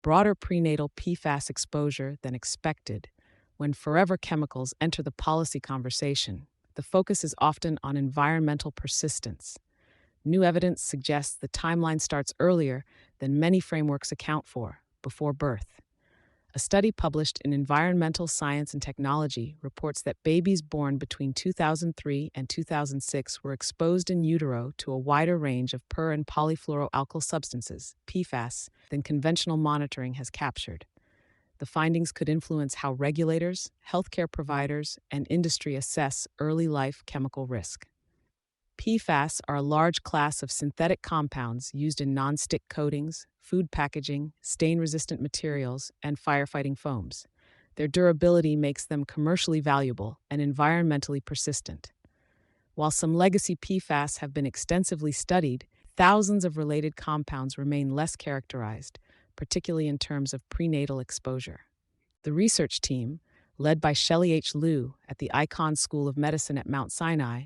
broader prenatal PFAS exposure than expected. When forever chemicals enter the policy conversation, the focus is often on environmental persistence. New evidence suggests the timeline starts earlier than many frameworks account for, before birth. A study published in Environmental Science and Technology reports that babies born between 2003 and 2006 were exposed in utero to a wider range of per- and polyfluoroalkyl substances, PFAS, than conventional monitoring has captured. The findings could influence how regulators, healthcare providers, and industry assess early life chemical risk. PFAS are a large class of synthetic compounds used in non-stick coatings, food packaging, stain-resistant materials, and firefighting foams. Their durability makes them commercially valuable and environmentally persistent. While some legacy PFAS have been extensively studied, thousands of related compounds remain less characterized, particularly in terms of prenatal exposure. The research team, led by Shelley H. Liu at the Icahn School of Medicine at Mount Sinai,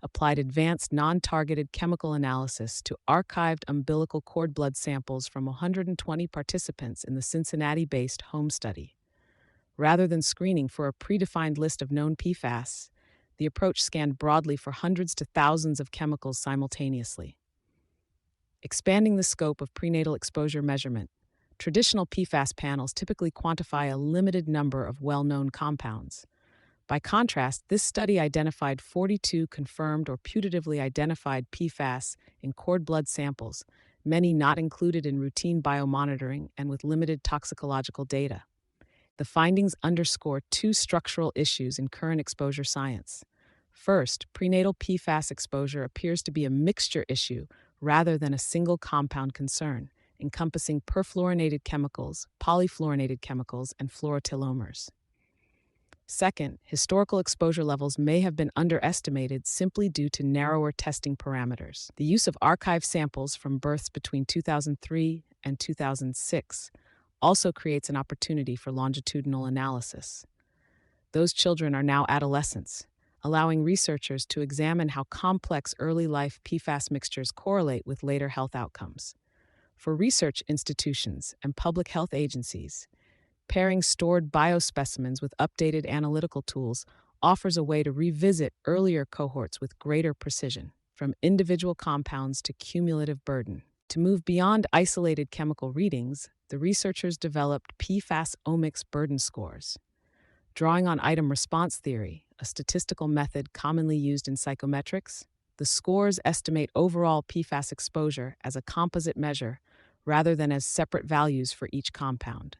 applied advanced non-targeted chemical analysis to archived umbilical cord blood samples from 120 participants in the Cincinnati-based home study. Rather than screening for a predefined list of known PFAS, the approach scanned broadly for hundreds to thousands of chemicals simultaneously. Expanding the scope of prenatal exposure measurement, traditional PFAS panels typically quantify a limited number of well-known compounds. By contrast, this study identified 42 confirmed or putatively identified PFAS in cord blood samples, many not included in routine biomonitoring and with limited toxicological data. The findings underscore two structural issues in current exposure science. First, prenatal PFAS exposure appears to be a mixture issue rather than a single compound concern, encompassing perfluorinated chemicals, polyfluorinated chemicals, and fluorotelomers. Second, historical exposure levels may have been underestimated simply due to narrower testing parameters. The use of archive samples from births between 2003 and 2006 also creates an opportunity for longitudinal analysis. Those children are now adolescents, allowing researchers to examine how complex early life PFAS mixtures correlate with later health outcomes. For research institutions and public health agencies, pairing stored biospecimens with updated analytical tools offers a way to revisit earlier cohorts with greater precision, from individual compounds to cumulative burden. To move beyond isolated chemical readings, the researchers developed PFAS omics burden scores. Drawing on item response theory, a statistical method commonly used in psychometrics, the scores estimate overall PFAS exposure as a composite measure rather than as separate values for each compound.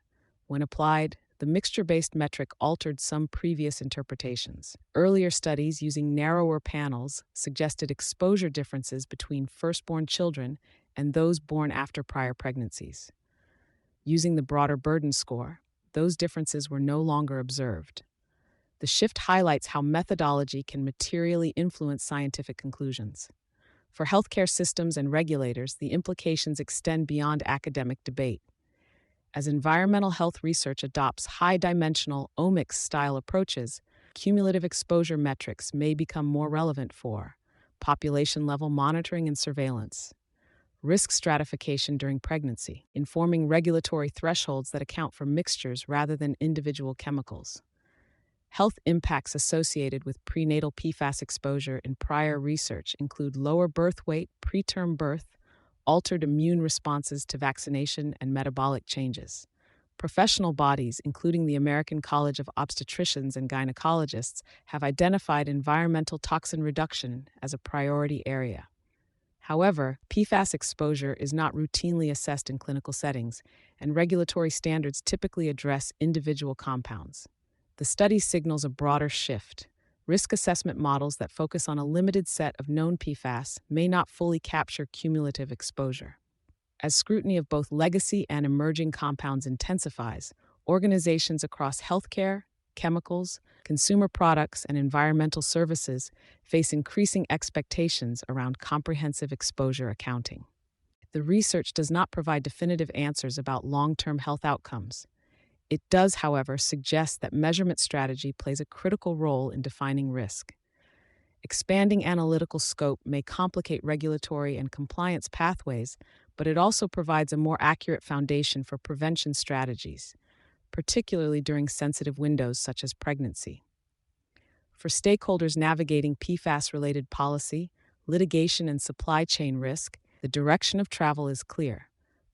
When applied, the mixture-based metric altered some previous interpretations. Earlier studies using narrower panels suggested exposure differences between firstborn children and those born after prior pregnancies. Using the broader burden score, those differences were no longer observed. The shift highlights how methodology can materially influence scientific conclusions. For healthcare systems and regulators, the implications extend beyond academic debate. As environmental health research adopts high-dimensional omics-style approaches, cumulative exposure metrics may become more relevant for population-level monitoring and surveillance, risk stratification during pregnancy, informing regulatory thresholds that account for mixtures rather than individual chemicals. Health impacts associated with prenatal PFAS exposure in prior research include lower birth weight, preterm birth, altered immune responses to vaccination, and metabolic changes. Professional bodies, including the American College of Obstetricians and Gynecologists, have identified environmental toxin reduction as a priority area. However, PFAS exposure is not routinely assessed in clinical settings, and regulatory standards typically address individual compounds. The study signals a broader shift. Risk assessment models that focus on a limited set of known PFAS may not fully capture cumulative exposure. As scrutiny of both legacy and emerging compounds intensifies, organizations across healthcare, chemicals, consumer products, and environmental services face increasing expectations around comprehensive exposure accounting. The research does not provide definitive answers about long-term health outcomes. It does, however, suggest that measurement strategy plays a critical role in defining risk. Expanding analytical scope may complicate regulatory and compliance pathways, but it also provides a more accurate foundation for prevention strategies, particularly during sensitive windows such as pregnancy. For stakeholders navigating PFAS-related policy, litigation, and supply chain risk, the direction of travel is clear.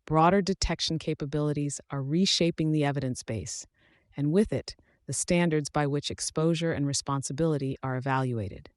Broader detection capabilities are reshaping the evidence base, and with it, the standards by which exposure and responsibility are evaluated.